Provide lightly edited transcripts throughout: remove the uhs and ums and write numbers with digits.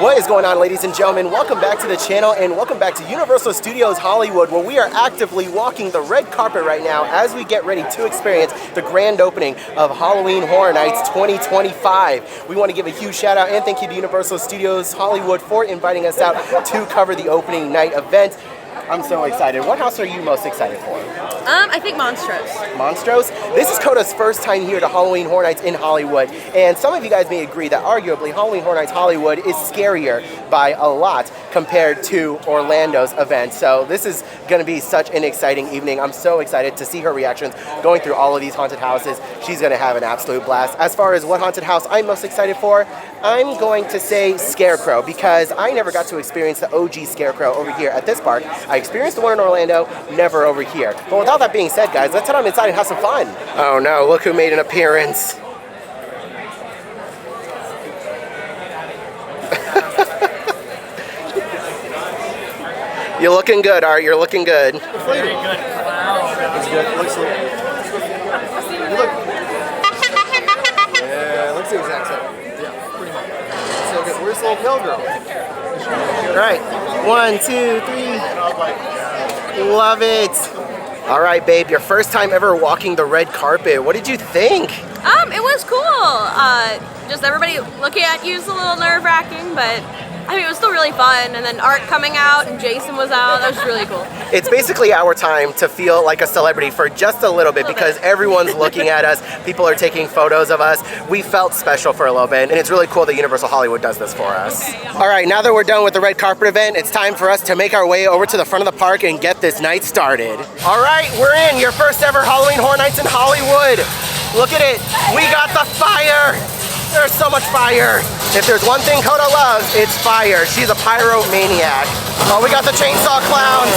What is going on, ladies and gentlemen? Welcome back to the channel and welcome back to Universal Studios Hollywood, where we are actively walking the red carpet right now as we get ready to experience the grand opening of Halloween Horror Nights 2025. We want to give a huge shout out and thank you to Universal Studios Hollywood for inviting us out to cover the opening night event. I'm so excited. What house are you most excited for? I think Monstruos. Monstruos? This is Coda's first time here to Halloween Horror Nights in Hollywood, and some of you guys may agree that arguably Halloween Horror Nights Hollywood is scarier by a lot compared to Orlando's event. So this is going to be such an exciting evening. I'm so excited to see her reactions going through all of these haunted houses. She's going to have an absolute blast. As far as what haunted house I'm most excited for, I'm going to say Scarecrow, because I never got to experience the OG Scarecrow over here at this park. I experienced the one in Orlando, never over here. But without that being said, guys, let's head on inside and have some fun. Oh no, look who made an appearance. You're looking good, Art. You're looking good. Very good. Wow. Looks good. Looks like... Yeah, it looks the exact same. Yeah, pretty much. So good. Where's the little pale girl? All right. 1, 2, 3. Love it. All right, babe. Your first time ever walking the red carpet. What did you think? It was cool. Just everybody looking at you is a little nerve-wracking, but I mean, it was still really fun. And then Art coming out and Jason was out. That was really cool. It's basically our time to feel like a celebrity for just a little bit, because everyone's looking at us. People are taking photos of us. We felt special for a little bit, and it's really cool that Universal Hollywood does this for us. All right, now that we're done with the red carpet event, it's time for us to make our way over to the front of the park and get this night started. All right, we're in. Your first ever Halloween Horror Nights in Hollywood. Look at it. We got the fire. There's so much fire. If there's one thing Coda loves, it's fire. She's a pyromaniac. Oh, we got the chainsaw clowns.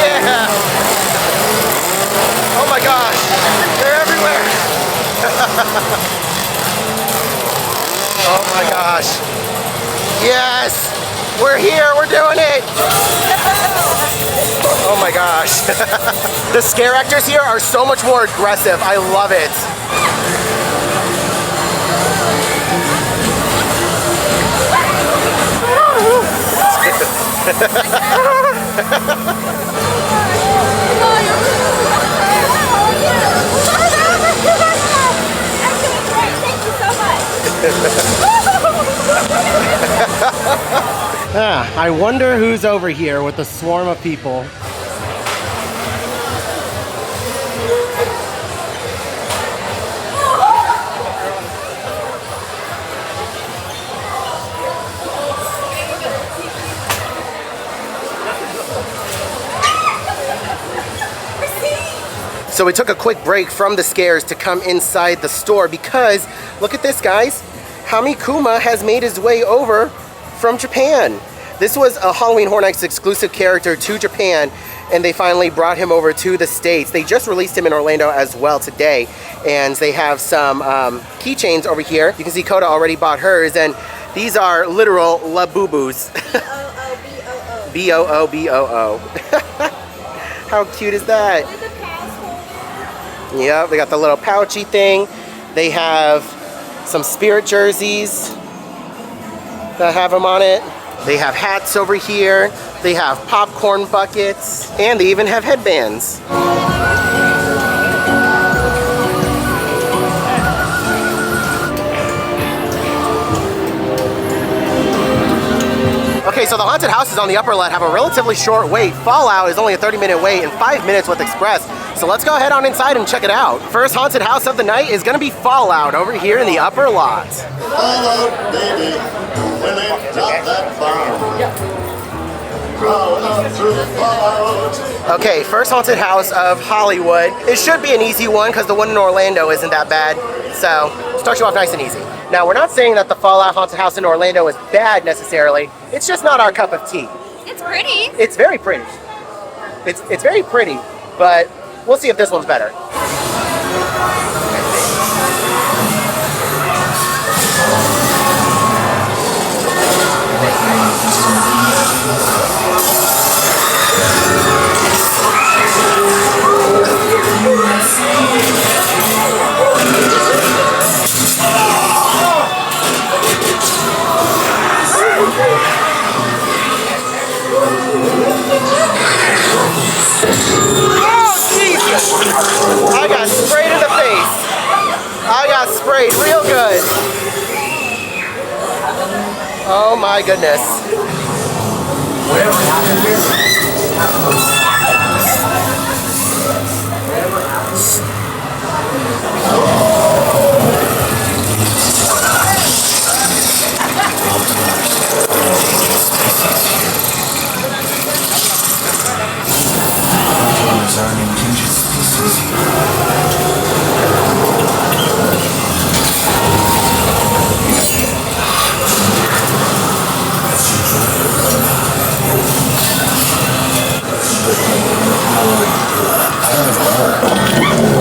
Yeah. Oh my gosh. They're everywhere. Oh my gosh. Yes. We're here. We're doing it. Oh my gosh. The scare actors here are so much more aggressive. I love it. I wonder who's over here with the swarm of people. So we took a quick break from the scares to come inside the store, because look at this, guys. Hamikuma has made his way over from Japan. This was a Halloween Horror Nights exclusive character to Japan, and they finally brought him over to the States. They just released him in Orlando as well today, and they have some keychains over here. You can see Coda already bought hers, and these are literal Labubus. B-O-O. B-O-O. How cute is that? Yep, they got the little pouchy thing. They have some spirit jerseys that have them on it. They have hats over here. They have popcorn buckets, and they even have headbands. Okay, so the haunted houses on the upper lot have a relatively short wait. Fallout is only a 30-minute wait and 5 minutes with Express. So let's go ahead on inside and check it out. First haunted house of the night is gonna be Fallout over here in the upper lot. Fallout, baby, when they drop that bomb. Crawl out through the fallout. Okay, first haunted house of Hollywood. It should be an easy one because the one in Orlando isn't that bad. So start you off nice and easy. Now, we're not saying that the Fallout haunted house in Orlando is bad necessarily. It's just not our cup of tea. It's pretty. It's very pretty. It's very pretty, but we'll see if this one's better. Oh, Jesus! I got sprayed in the face. I got sprayed real good. Oh my goodness.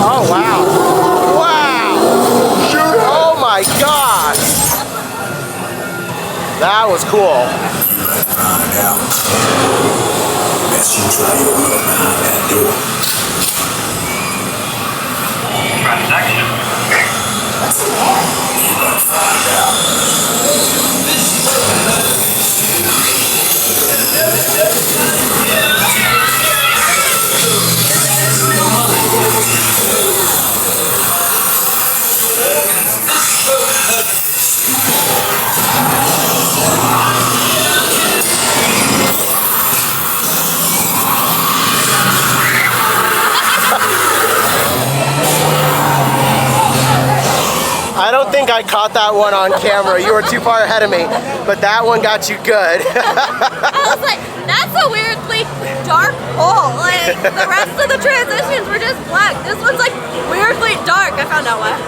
Oh wow. Wow. Oh my gosh. That was cool. Find out. Best you try your will behind that door. Transaction. You better find out. I don't think I caught that one on camera. You were too far ahead of me, but that one got you good. I was like, that's a weirdly dark hole. Like, the rest of the transitions were just black. This one's like weirdly dark. I found out why.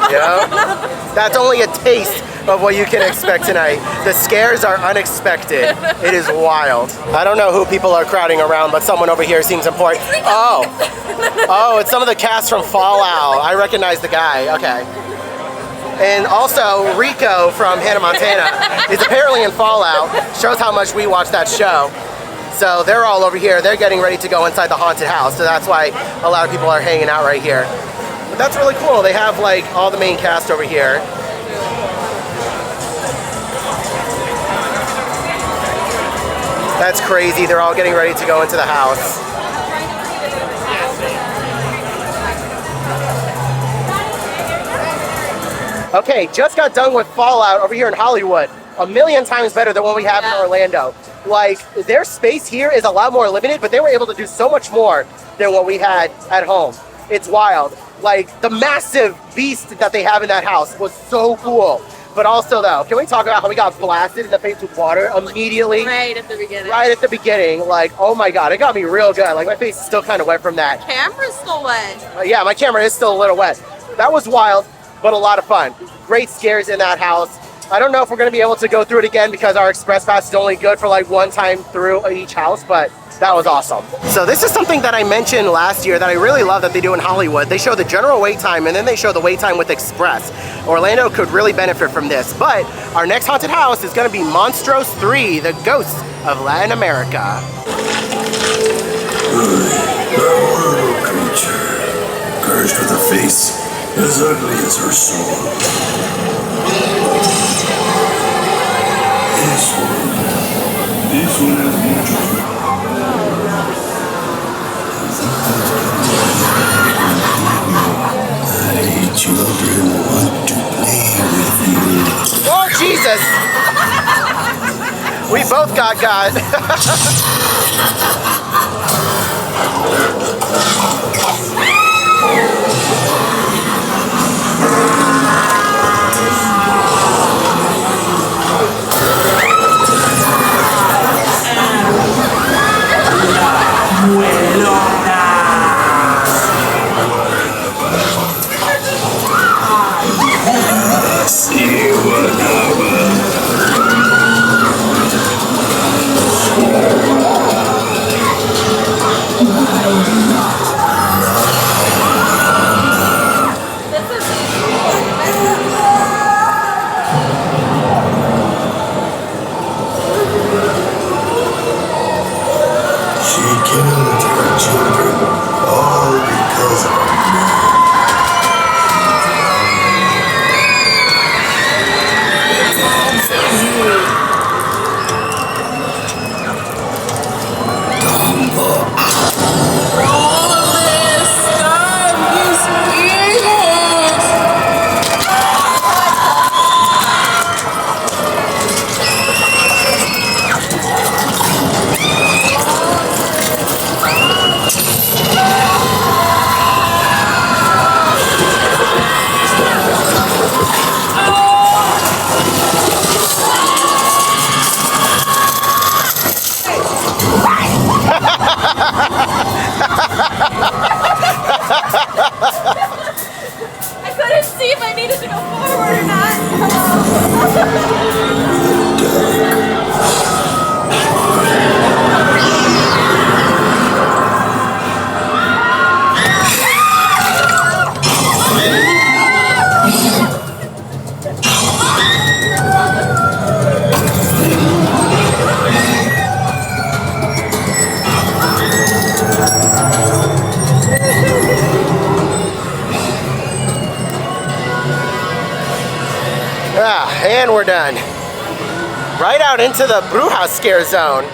Yeah. That's only a taste of what you can expect tonight. The scares are unexpected. It is wild. I don't know who people are crowding around, but someone over here seems important. Oh. Oh, it's some of the cast from Fallout. I recognize the guy. Okay. And also, Rico from Hannah Montana is apparently in Fallout. Shows how much we watch that show. So they're all over here. They're getting ready to go inside the haunted house. So that's why a lot of people are hanging out right here. But that's really cool. They have like all the main cast over here. That's crazy. They're all getting ready to go into the house. Okay, just got done with Fallout over here in Hollywood. A million times better than what we have in Orlando. Like, their space here is a lot more limited, but they were able to do so much more than what we had at home. It's wild. Like, the massive beast that they have in that house was so cool. But also, though, can we talk about how we got blasted in the face with water immediately? Right at the beginning. Right at the beginning. Like, oh my God, it got me real good. Like, my face is still kind of wet from that. Camera's still wet. Yeah, my camera is still a little wet. That was wild, but a lot of fun. Great scares in that house. I don't know if we're going to be able to go through it again because our express pass is only good for like one time through each house, but that was awesome. So this is something that I mentioned last year that I really love that they do in Hollywood. They show the general wait time and then they show the wait time with express. Orlando could really benefit from this, but our next haunted house is going to be Monstruos 3, the Ghosts of Latin America. That little creature, cursed with a face as ugly as her soul. This one has beautiful. Children want to play with you. Oh, Jesus! We both got. we're done. Right out into the Bruja scare zone.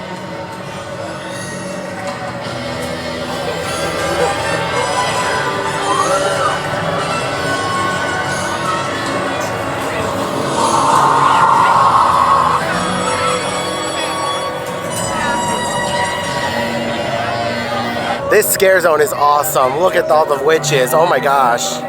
This scare zone is awesome. Look at all the witches. Oh my gosh.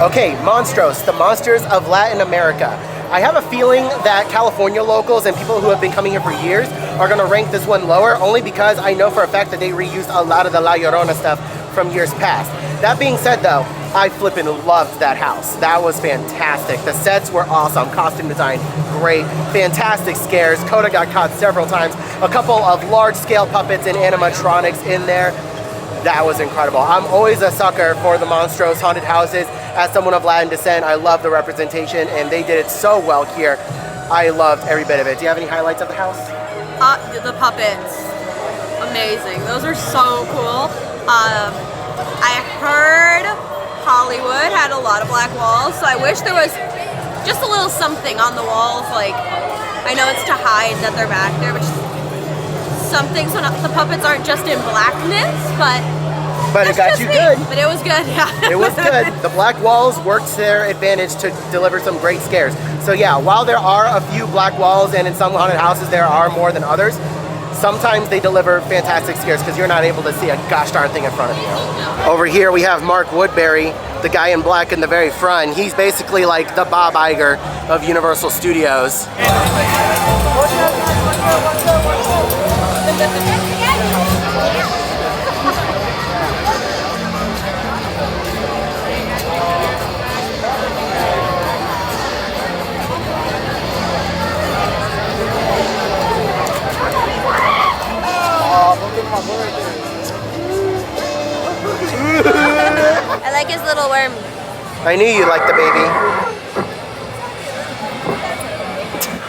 Okay, Monstruos, the monsters of Latin America. I have a feeling that California locals and people who have been coming here for years are gonna rank this one lower, only because I know for a fact that they reused a lot of the La Llorona stuff from years past. That being said though, I flippin' loved that house. That was fantastic. The sets were awesome. Costume design, great. Fantastic scares. Coda got caught several times. A couple of large scale puppets and animatronics in there. That was incredible. I'm always a sucker for the Monstruos haunted houses. As someone of Latin descent, I love the representation and they did it so well here. I loved every bit of it. Do you have any highlights of the house? The puppets. Amazing. Those are so cool. I heard Hollywood had a lot of black walls, so I wish there was just a little something on the walls. Like, I know it's to hide that they're back there, but just something so not, the puppets aren't just in blackness, but it got you good. But it was good, yeah. It was good. The black walls worked to their advantage to deliver some great scares. So yeah, while there are a few black walls and in some haunted houses there are more than others, sometimes they deliver fantastic scares because you're not able to see a gosh darn thing in front of you. No. Over here we have Mark Woodbury, the guy in black in the very front. He's basically like the Bob Iger of Universal Studios. I like his little worm. I knew you'd like the baby.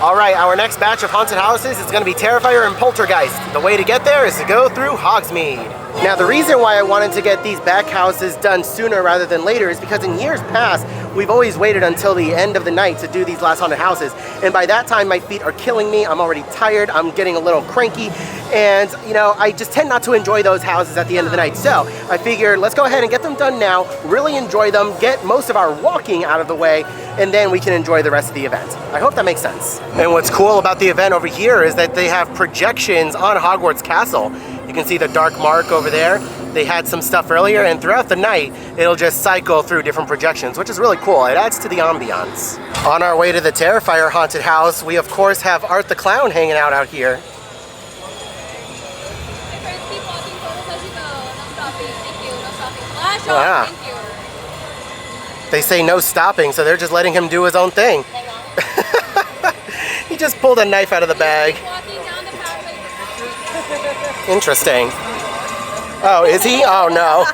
All right, our next batch of haunted houses is going to be Terrifier and Poltergeist. The way to get there is to go through Hogsmeade. Now, the reason why I wanted to get these back houses done sooner rather than later is because in years past, we've always waited until the end of the night to do these last haunted houses. And by that time, my feet are killing me. I'm already tired. I'm getting a little cranky. And, you know, I just tend not to enjoy those houses at the end of the night. So I figured, let's go ahead and get them done now, really enjoy them, get most of our walking out of the way, and then we can enjoy the rest of the event. I hope that makes sense. And what's cool about the event over here is that they have projections on Hogwarts Castle. You can see the dark mark over there. They had some stuff earlier, and throughout the night, it'll just cycle through different projections, which is really cool. It adds to the ambiance. On our way to the Terrifier haunted house, we of course have Art the Clown hanging out here. Oh, yeah. They say no stopping, so they're just letting him do his own thing. He just pulled a knife out of the bag. Interesting. Oh, is he? Oh no.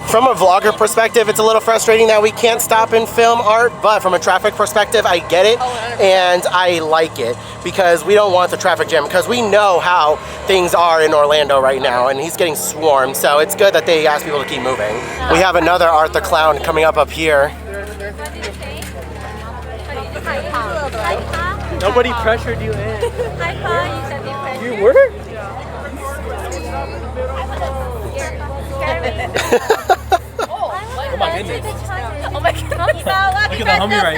From a vlogger perspective, it's a little frustrating that we can't stop and film Art, but from a traffic perspective, I get it, and I like it, because we don't want the traffic jam, because we know how things are in Orlando right now, and he's getting swarmed, so it's good that they ask people to keep moving. We have another Art the Clown coming up here. Nobody pressured you in. You were? Oh my goodness. Oh my God. Look at the homie right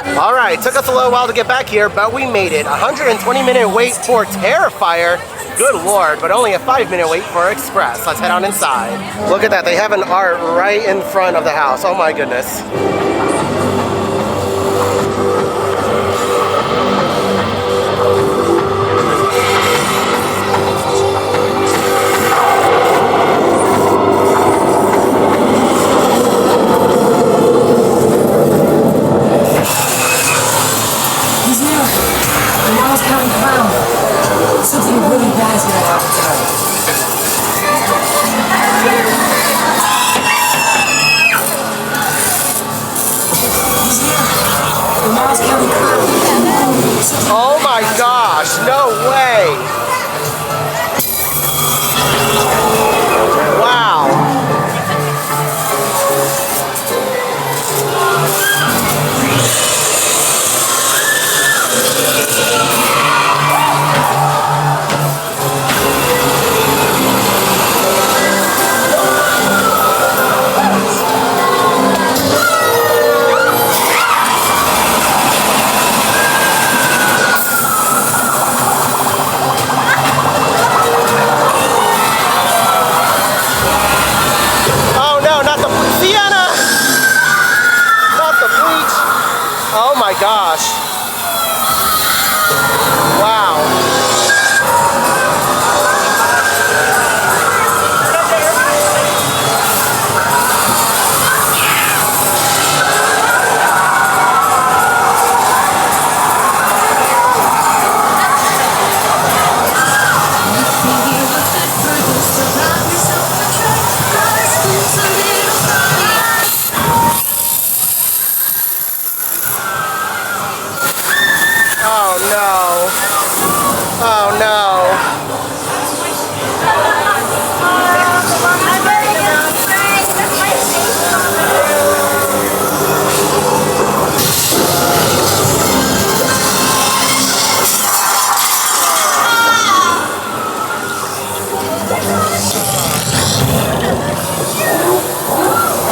here. All right, took us a little while to get back here, but we made it. 120-minute wait for Terrifier. Good Lord, but only a 5-minute wait for Express. Let's head on inside. Look at that, they have an Art right in front of the house. Oh my goodness. Something really bad's gonna happen tonight. No way. Wow. Oh no, not the Sienna! Not the bleach. Oh my gosh. Wow. Oh no. Oh no.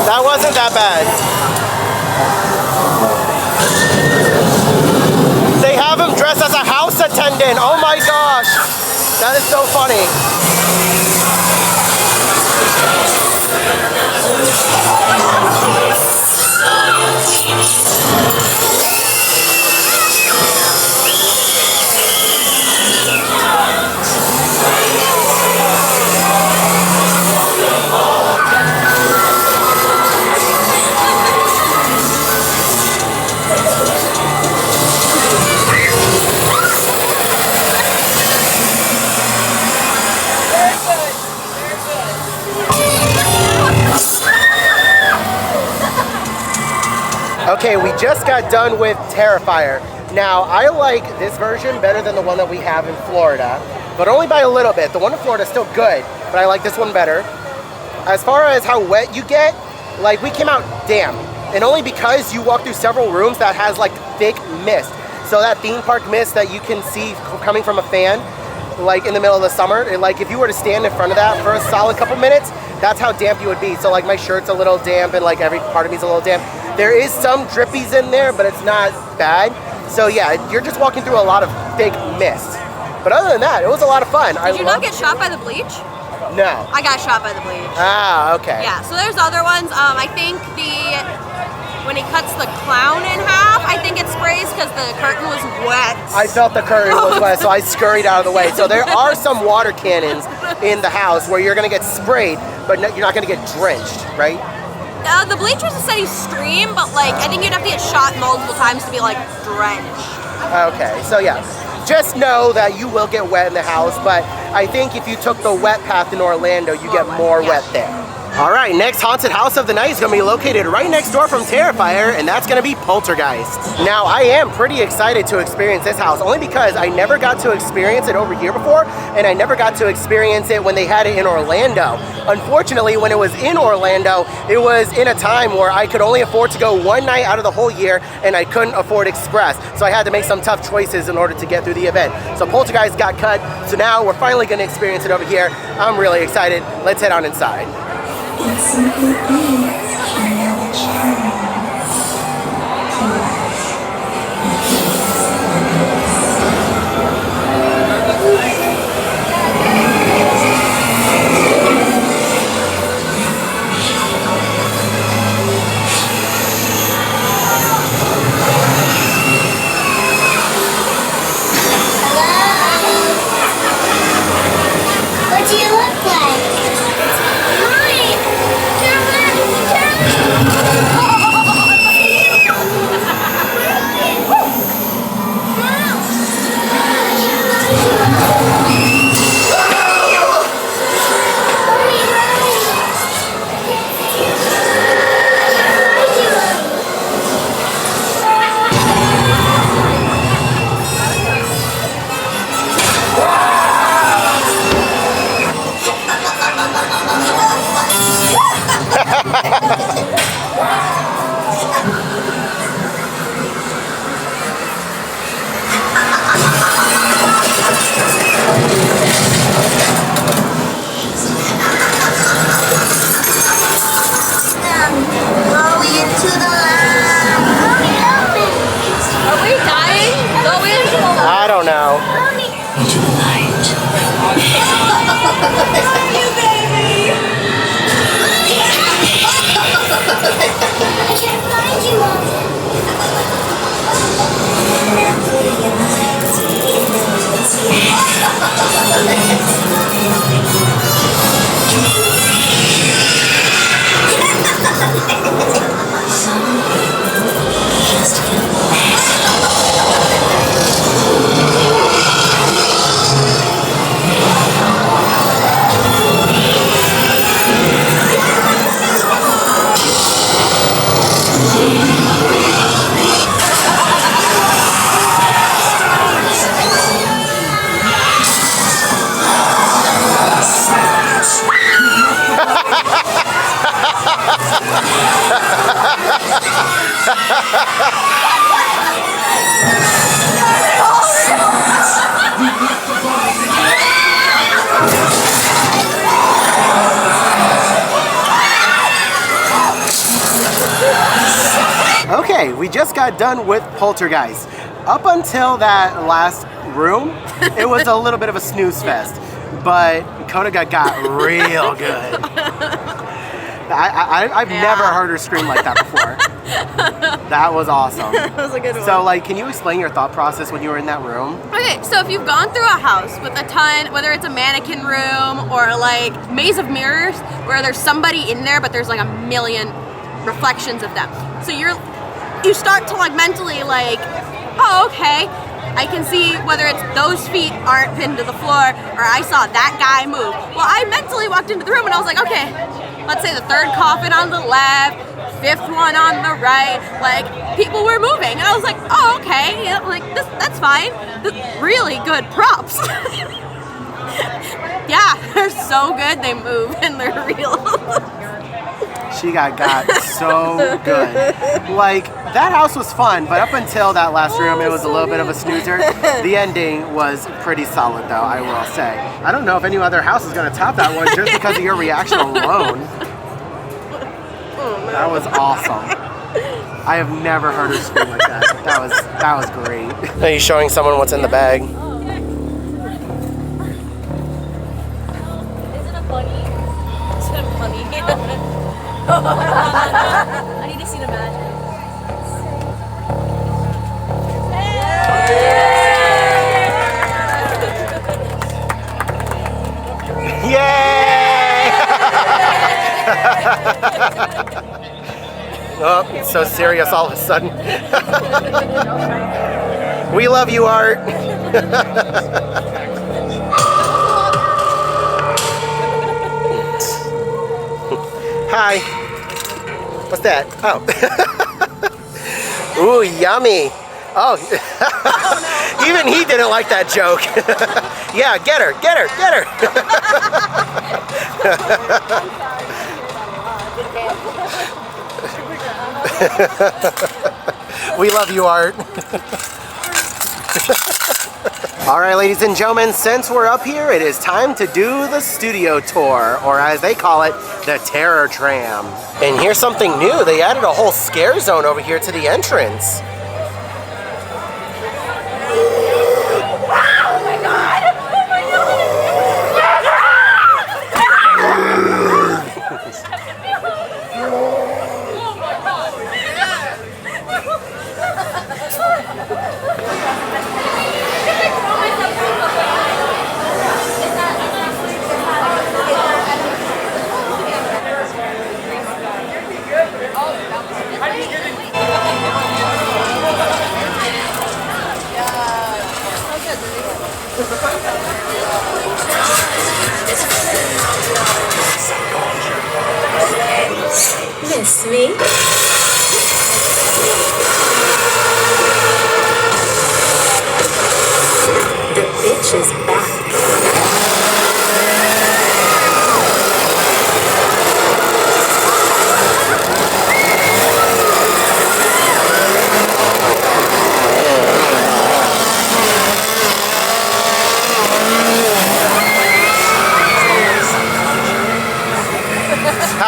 That wasn't that bad. They have him dressed as a house attendant. Oh my gosh. That is so funny. Okay, we just got done with Terrifier. Now, I like this version better than the one that we have in Florida, but only by a little bit. The one in Florida is still good, but I like this one better. As far as how wet you get, like we came out damp, and only because you walk through several rooms that has like thick mist. So that theme park mist that you can see coming from a fan, like in the middle of the summer, and like if you were to stand in front of that for a solid couple minutes, that's how damp you would be. So like my shirt's a little damp and like every part of me's a little damp. There is some drippies in there, but it's not bad. So yeah, you're just walking through a lot of thick mist. But other than that, it was a lot of fun. Did you not get shot by the bleach? No. I got shot by the bleach. Ah, okay. Yeah, so there's other ones. I think when he cuts the clown in half, I think it sprays because the curtain was wet. I felt the curtain was wet, so I scurried out of the way. So there are some water cannons in the house where you're gonna get sprayed, but you're not gonna get drenched, right? The bleach was a steady stream, but like I think you'd have to get shot multiple times to be like drenched. Okay, so yeah, just know that you will get wet in the house, but I think if you took the wet path in Orlando, you get more wet there. All right, next haunted house of the night is gonna be located right next door from Terrifier, and that's gonna be Poltergeist. Now, I am pretty excited to experience this house, only because I never got to experience it over here before, and I never got to experience it when they had it in Orlando. Unfortunately, when it was in Orlando, it was in a time where I could only afford to go one night out of the whole year, and I couldn't afford Express, so I had to make some tough choices in order to get through the event. So Poltergeist got cut, so now we're finally gonna experience it over here. I'm really excited. Let's head on inside. It's simply being another challenge. What do you look like? Hi! Go into the light. Are we dying? Go into the light. I don't know. Into the light. Love you, baby. I can't find you all. Okay, we just got done with Poltergeist. Up until that last room, it was a little bit of a snooze fest, but Coda got real good. I've never heard her scream like that before. That was awesome. That was a good one. So, like, can you explain your thought process when you were in that room? Okay, so if you've gone through a house with a ton, whether it's a mannequin room or like maze of mirrors, where there's somebody in there, but there's like a million reflections of them. So you start to like mentally like, oh, okay, I can see whether it's those feet aren't pinned to the floor or I saw that guy move. Well, I mentally walked into the room and I was like, okay, let's say the third coffin on the left, fifth one on the right, like people were moving. And I was like, oh, okay, yeah, like that's fine. Really good props. Yeah, they're so good, they move and they're real. She got so good. Like, that house was fun, but up until that last room, it was a little bit of a snoozer. The ending was pretty solid, though, I will say. I don't know if any other house is going to top that one just because of your reaction alone. That was awesome. I have never heard her scream like that. That was great. Are you showing someone what's in the bag? Isn't it funny? Isn't it funny? I need to see the magic. Yay! Oh, it's so serious all of a sudden. We love you, Art. Hi. What's that? Oh. Ooh, yummy. Oh. Even he didn't like that joke. Yeah, get her, get her, get her. We love you, Art. All right, ladies and gentlemen, since we're up here, it is time to do the studio tour, or as they call it, the Terror Tram. And here's something new. They added a whole scare zone over here to the entrance.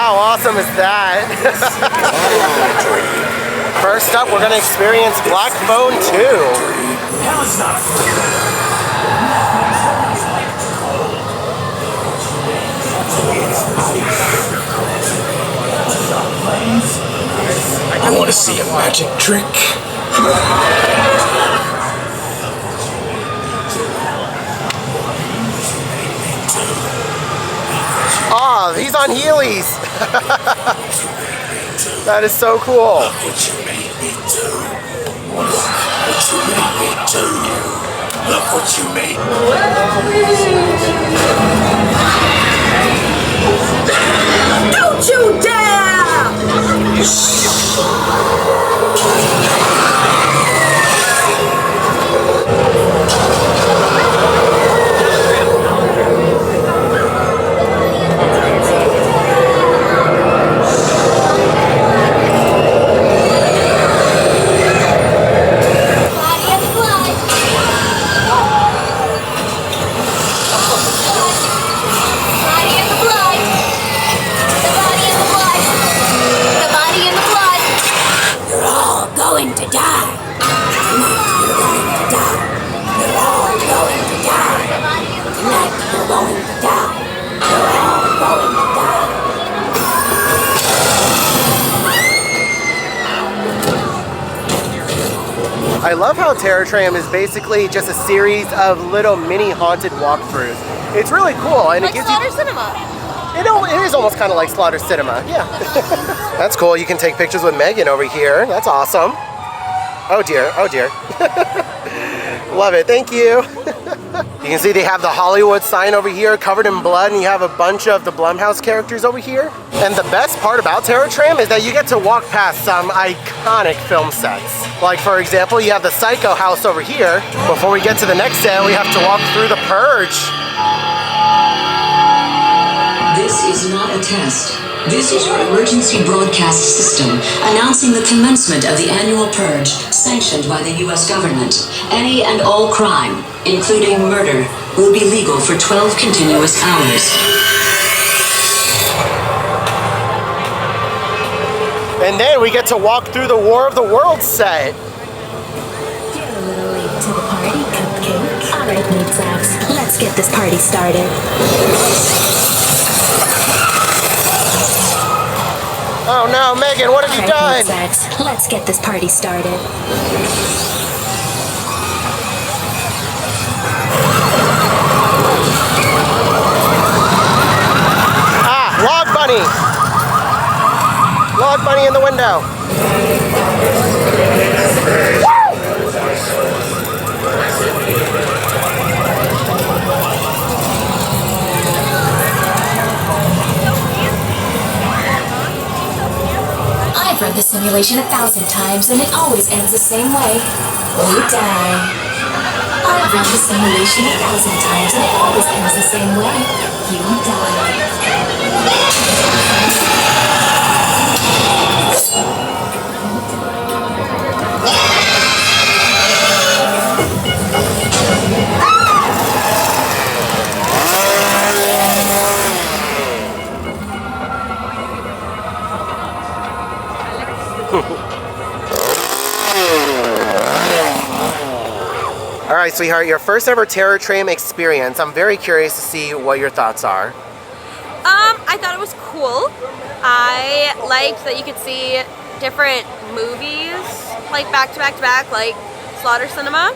How awesome is that? First up, we're going to experience Black Phone 2. Hell is not I want to see a magic trick. Oh, he's on Heelys. That is so cool. What you made me do. What you made me do. Look what you made. Don't you dare! I love how Terror Tram is basically just a series of little mini haunted walkthroughs. It's really cool, and Like it gives Slaughter you. Cinema. It is almost kind of like Slaughter Cinema, yeah. That's cool. You can take pictures with Megan over here. That's awesome. Oh dear, oh dear. Love it, thank you. You can see they have the Hollywood sign over here covered in blood, and you have a bunch of the Blumhouse characters over here. And the best part about Terror Tram is that you get to walk past some iconic film sets. Like, for example, you have the Psycho house over here. Before we get to the next set, we have to walk through the Purge. This is not a test. This is your emergency broadcast system announcing the commencement of the annual purge sanctioned by the U.S. government. Any and all crime, including murder, will be legal for 12 continuous hours. And then we get to walk through the War of the Worlds set. You're a little late to the party, Cupcake. All right, meat sacks, let's get this party started. Oh no, Megan, what have you done? Sacks, let's get this party started. Ah, Log Bunny! Log Bunny in the window. I've run the simulation 1,000 times and it always ends the same way. We die. I've run the simulation 1,000 times and it always ends the same way. You die. All right, sweetheart, your first ever Terror Tram experience. I'm very curious to see what your thoughts are. I thought it was cool. I liked that you could see different movies, like back to back to back, like Slaughter Cinema.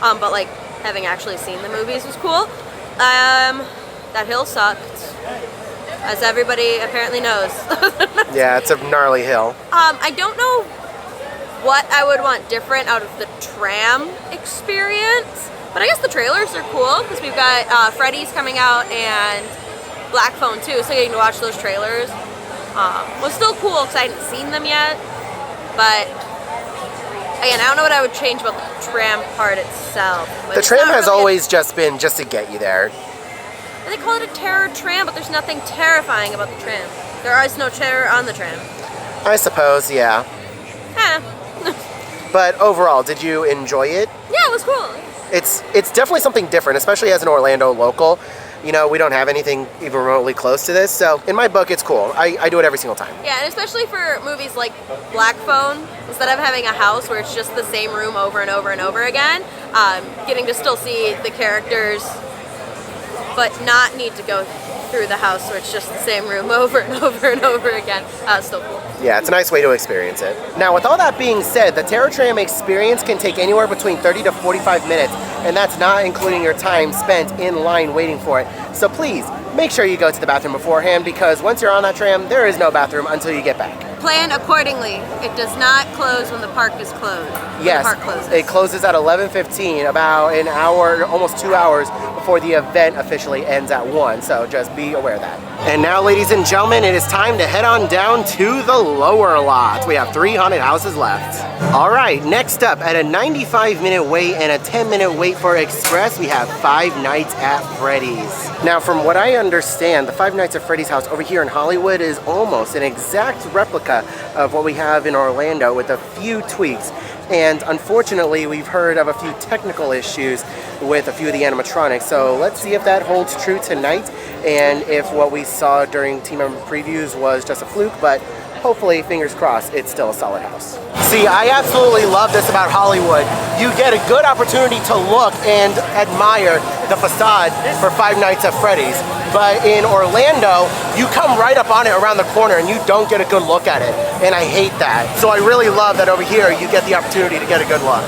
But like having actually seen the movies was cool. That hill sucked, as everybody apparently knows. Yeah, it's a gnarly hill. I don't know what I would want different out of the tram experience, but I guess the trailers are cool because we've got Freddy's coming out and Black Phone 2, so getting to watch those trailers was still cool because I hadn't seen them yet. But again, I don't know what I would change about the tram part itself. But The it's tram not has really always just been just to get you there. they call it a terror tram, but there's nothing terrifying about the tram. There is no terror on the tram. I suppose, yeah. But overall, did you enjoy it? Yeah, it was cool. It's definitely something different, especially as an Orlando local. you know, we don't have anything even remotely close to this. So in my book, it's cool. I do it every single time. Yeah, and especially for movies like Black Phone, instead of having a house where it's just the same room over and over and over again, getting to still see the characters, but not need to go through the house where it's just the same room over and over and over again. Still cool. Yeah, it's a nice way to experience it. Now, with all that being said, the Terror Tram experience can take anywhere between 30 to 45 minutes, and that's not including your time spent in line waiting for it. So please, make sure you go to the bathroom beforehand, because once you're on that tram, there is no bathroom until you get back. Plan accordingly. It does not close when the park is closed. Yes, the park closes. It closes at 11:15, about an hour, almost 2 hours before the event officially ends at 1, so just be aware of that. And now, ladies and gentlemen, it is time to head on down to the lower lot. We have 3 haunted houses left. All right, next up, at a 95-minute wait and a 10-minute wait for Express, we have Five Nights at Freddy's. Now, from what I understand, the Five Nights at Freddy's house over here in Hollywood is almost an exact replica of what we have in Orlando with a few tweaks. And unfortunately, we've heard of a few technical issues with a few of the animatronics. So let's see if that holds true tonight and if what we saw during team member previews was just a fluke, but hopefully, fingers crossed, it's still a solid house. See, I absolutely love this about Hollywood. You get a good opportunity to look and admire the facade for Five Nights at Freddy's. But in Orlando, you come right up on it around the corner and you don't get a good look at it. And I hate that. So I really love that over here, you get the opportunity to get a good look.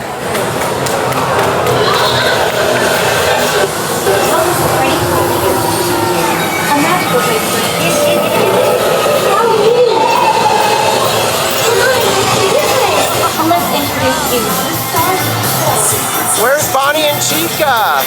Where's Bonnie and Chica?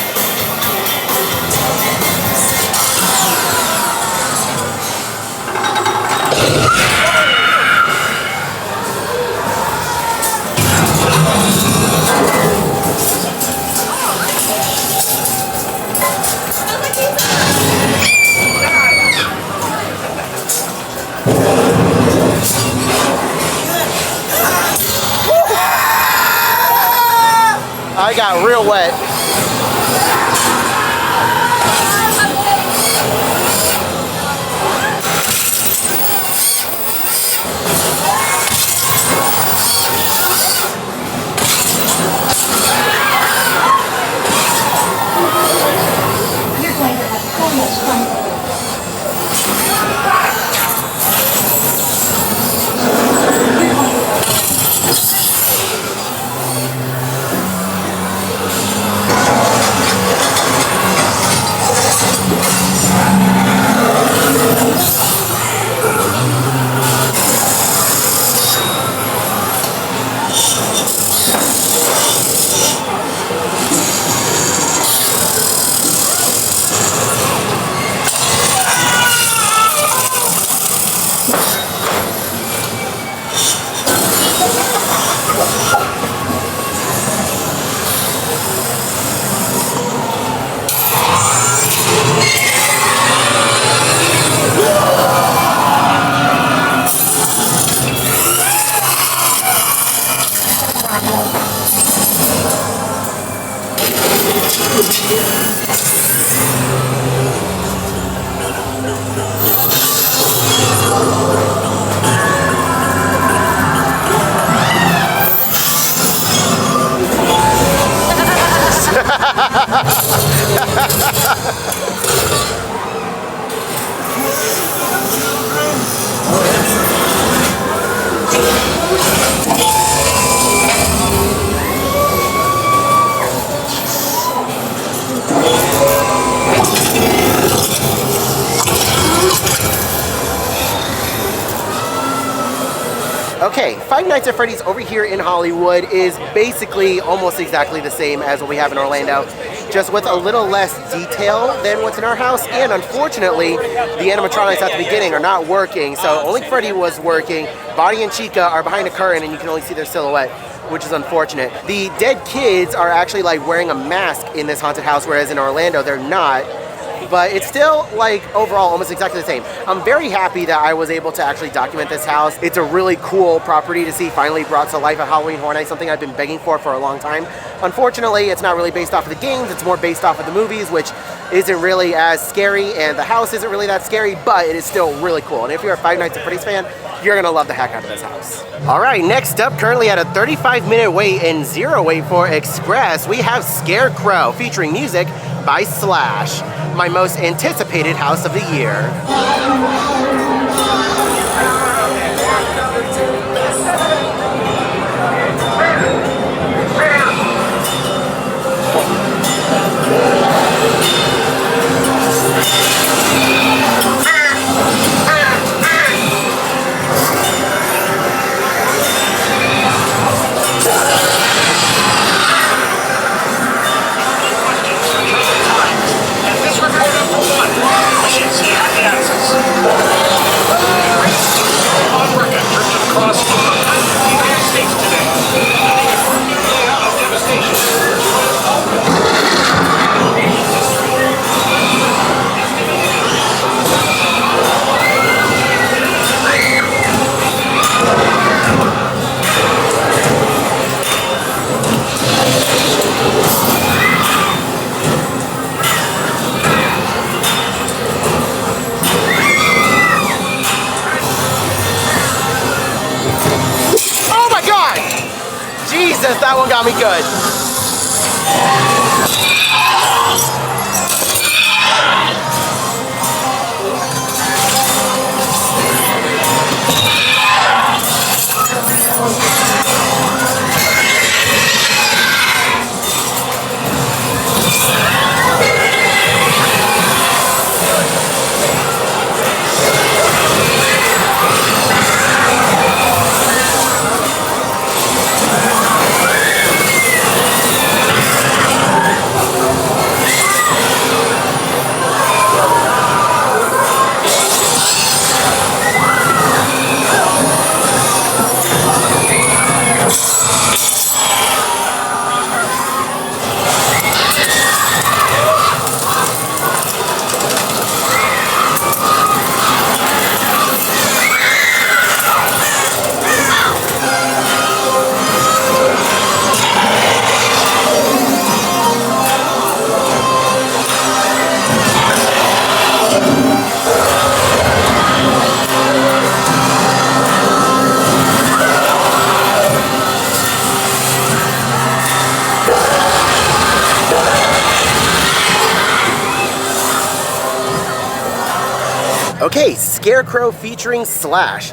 I got real wet. You're going to have so much fun. Okay, Five Nights at Freddy's over here in Hollywood is basically almost exactly the same as what we have in Orlando, just with a little less detail than what's in our house. And unfortunately, the animatronics at the beginning are not working, so only Freddy was working. Bonnie and Chica are behind a curtain and you can only see their silhouette, which is unfortunate. The dead kids are actually like wearing a mask in this haunted house, whereas in Orlando they're not. But it's still, like, overall almost exactly the same. I'm very happy that I was able to actually document this house. It's a really cool property to see finally brought to life at Halloween Horror Nights, something I've been begging for a long time. Unfortunately, it's not really based off of the games, it's more based off of the movies, which isn't really as scary, and the house isn't really that scary, but it is still really cool. And if you're a Five Nights at Freddy's fan, you're gonna love the heck out of this house. All right, next up, currently at a 35-minute wait and 0 wait for Express, we have Scarecrow featuring music by Slash, my most anticipated house of the year. Jesus, that one got me good. Okay, Scarecrow featuring Slash.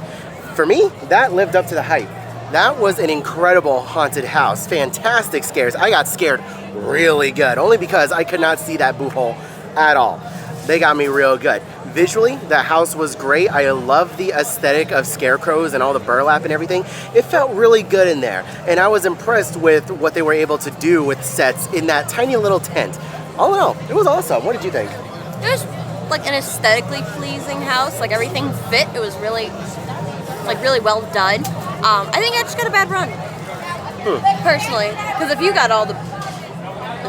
For me, that lived up to the hype. That was an incredible haunted house. Fantastic scares. I got scared really good, only because I could not see that boo hole at all. They got me real good. Visually, the house was great. I love the aesthetic of scarecrows and all the burlap and everything. It felt really good in there, and I was impressed with what they were able to do with sets in that tiny little tent. All in all, it was awesome. What did you think? It was like an aesthetically pleasing house. Like everything fit. It was really well done. I think I just got a bad run, personally, because if you got all the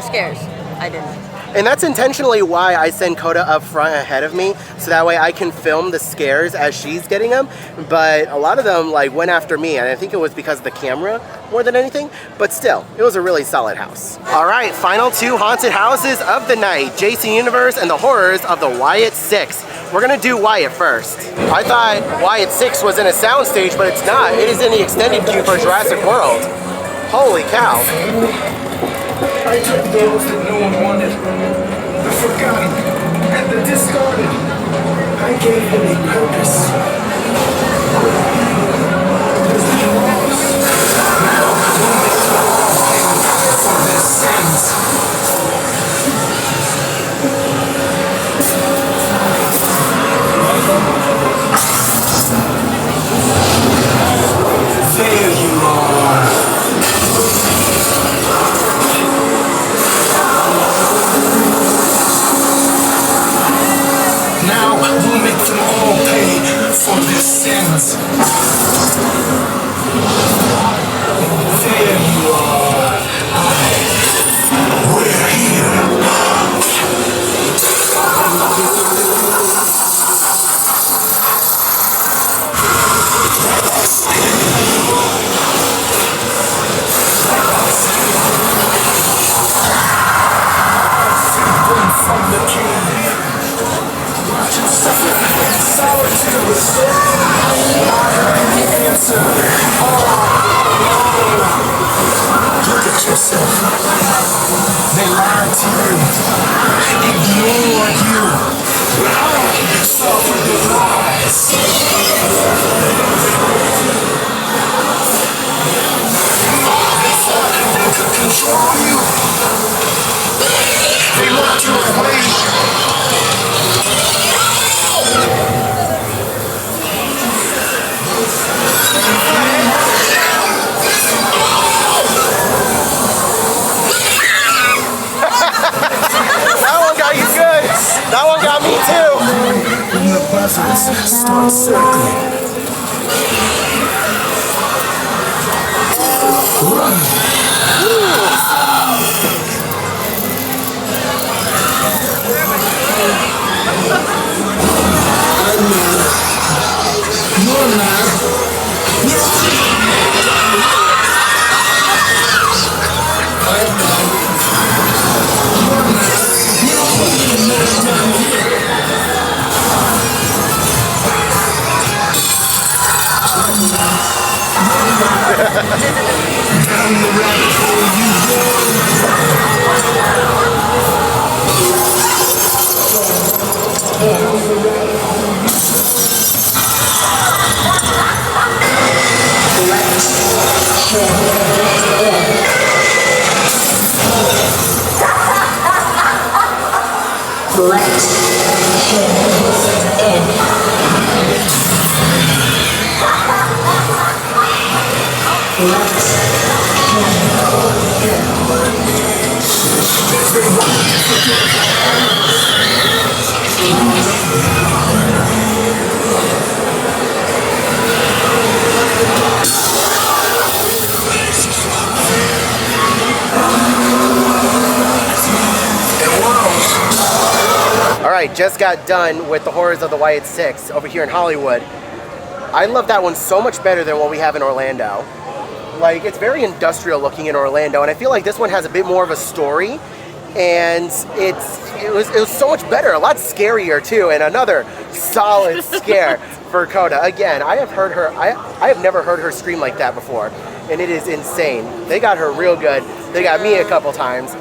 scares, I didn't. And that's intentionally why I send Coda up front ahead of me, so that way I can film the scares as she's getting them. But a lot of them like went after me, and I think it was because of the camera more than anything. But still, it was a really solid house. All right, final two haunted houses of the night: Jason Universe and the horrors of the Wyatt Sicks. We're gonna do Wyatt first. I thought Wyatt Sicks was in a soundstage, but it's not. It is in the extended queue for Jurassic World. Holy cow. I took those that no one wanted, the forgotten, and the discarded. I gave them a purpose. There's been loss. Now, for their sins. There you are. Now we'll make them all Answer. Look at yourself. They lied to you. Ignore you. Suffer the lies. They could control you. They locked you away. That one got you good. That one got me too. When the buzzards start circling. Run. You're not. Down the rabbit hole you go. Alright, just got done with the horrors of the Wyatt Sicks over here in Hollywood. I love that one so much better than what we have in Orlando. Like, it's very industrial looking in Orlando, and I feel like this one has a bit more of a story, and it was so much better, a lot scarier too, and another solid scare for Coda. Again, I have never heard her scream like that before, and it is insane. They got her real good. They got me a couple times.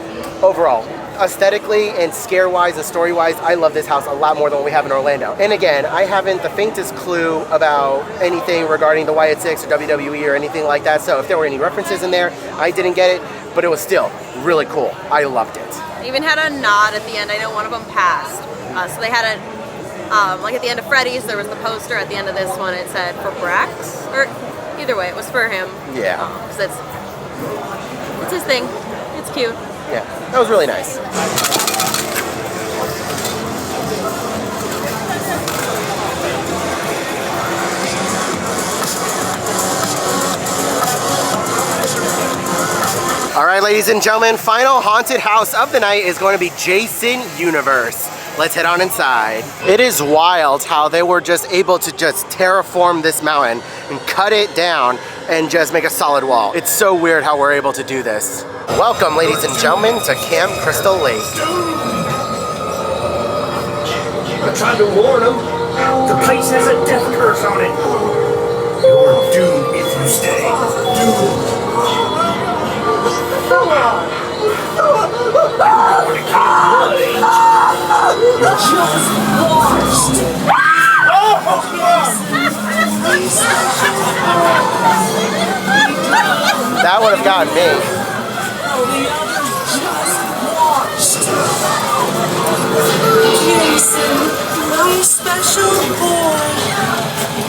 Overall, aesthetically and scare-wise and story-wise, I love this house a lot more than what we have in Orlando. And again, I haven't the faintest clue about anything regarding the Wyatt Sicks or WWE or anything like that, so if there were any references in there, I didn't get it, but it was still really cool. I loved it. They even had a nod at the end. I know one of them passed. So they had a, like at the end of Freddy's, there was the poster. At the end of this one, it said for Brax, or either way, it was for him. Yeah. 'Cause it's his thing. It's cute. Yeah, that was really nice. All right, ladies and gentlemen, final haunted house of the night is going to be Jason Universe. Let's head on inside. It is wild how they were just able to just terraform this mountain and cut it down and just make a solid wall. It's so weird how we're able to do this. Welcome, ladies and gentlemen, to Camp Crystal Lake. I tried to warn him. The place has a death curse on it. You're doomed if you stay. Doomed. You're just lost. That would have gotten me. Jason, my special boy,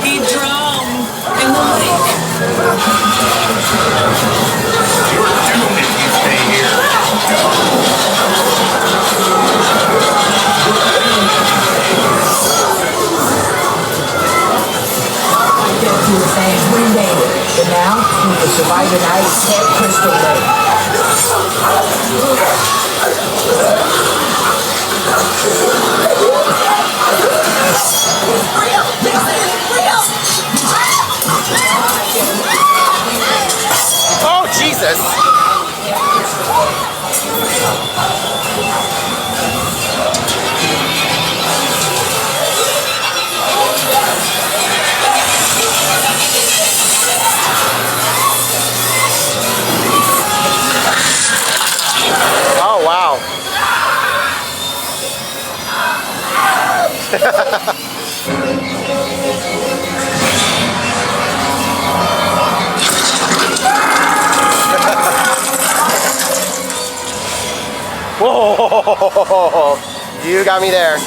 he drowned in the lake. You're doomed if you stay here. I get through the things we made it, but now we can survive the night at Crystal Lake. Oh, Jesus! Whoa! You got me there.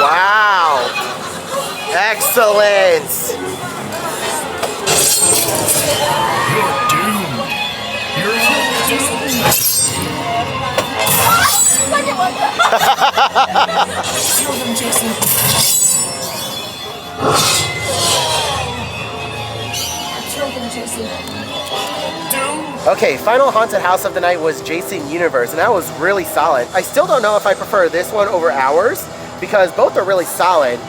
Wow! Excellent! You're doomed. You're all doomed. Kill them, Jason. Kill them, Jason. Okay, final haunted house of the night was Jason Universe, and that was really solid. I still don't know if I prefer this one over ours, because both are really solid,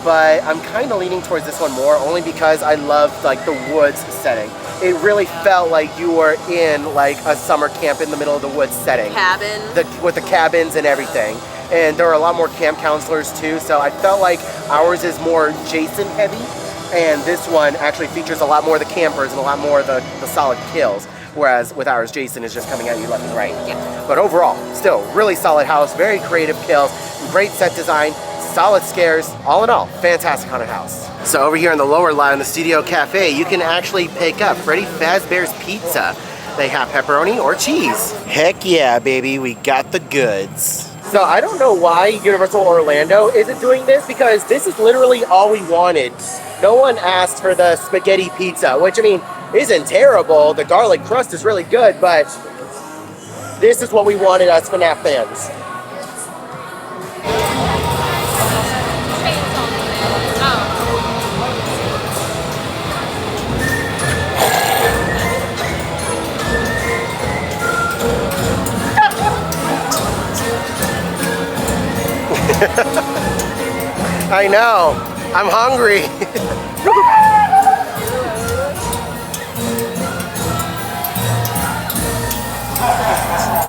but I'm kind of leaning towards this one more, only because I loved like the woods setting. It really felt like you were in like a summer camp in the middle of the woods setting. Cabin. With the cabins and everything. And there were a lot more camp counselors too, so I felt like ours is more Jason heavy, and this one actually features a lot more of the campers and a lot more of the solid kills, whereas with ours, Jason is just coming at you left and right. Yeah. But overall, still, really solid house, very creative kills, great set design, solid scares, all in all, fantastic haunted house. So over here in the lower line, the Studio Cafe, you can actually pick up Freddy Fazbear's Pizza. They have pepperoni or cheese. Heck yeah, baby, we got the goods. So I don't know why Universal Orlando isn't doing this, because this is literally all we wanted. No one asked for the spaghetti pizza, which, I mean, isn't terrible. The garlic crust is really good, but this is what we wanted as FNAF fans. I know. I'm hungry.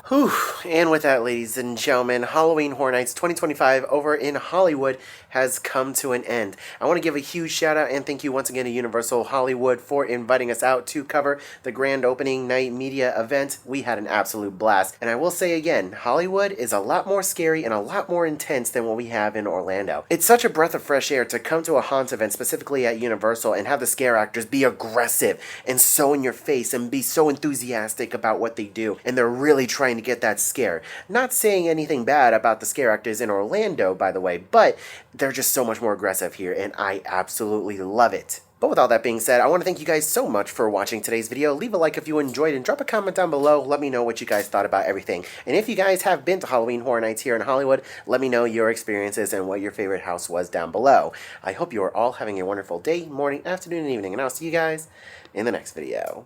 Whew. And with that, ladies and gentlemen, Halloween Horror Nights 2025 over in Hollywood has come to an end. I want to give a huge shout out and thank you once again to Universal Hollywood for inviting us out to cover the grand opening night media event. We had an absolute blast. And I will say again, Hollywood is a lot more scary and a lot more intense than what we have in Orlando. It's such a breath of fresh air to come to a haunt event, specifically at Universal, and have the scare actors be aggressive and so in your face and be so enthusiastic about what they do. And they're really trying to get that scare. Not saying anything bad about the scare actors in Orlando, by the way, but they're just so much more aggressive here, and I absolutely love it. But with all that being said, I want to thank you guys so much for watching today's video. Leave a like if you enjoyed and drop a comment down below. Let me know what you guys thought about everything. And if you guys have been to Halloween Horror Nights here in Hollywood, let me know your experiences and what your favorite house was down below. I hope you are all having a wonderful day, morning, afternoon, and evening, and I'll see you guys in the next video.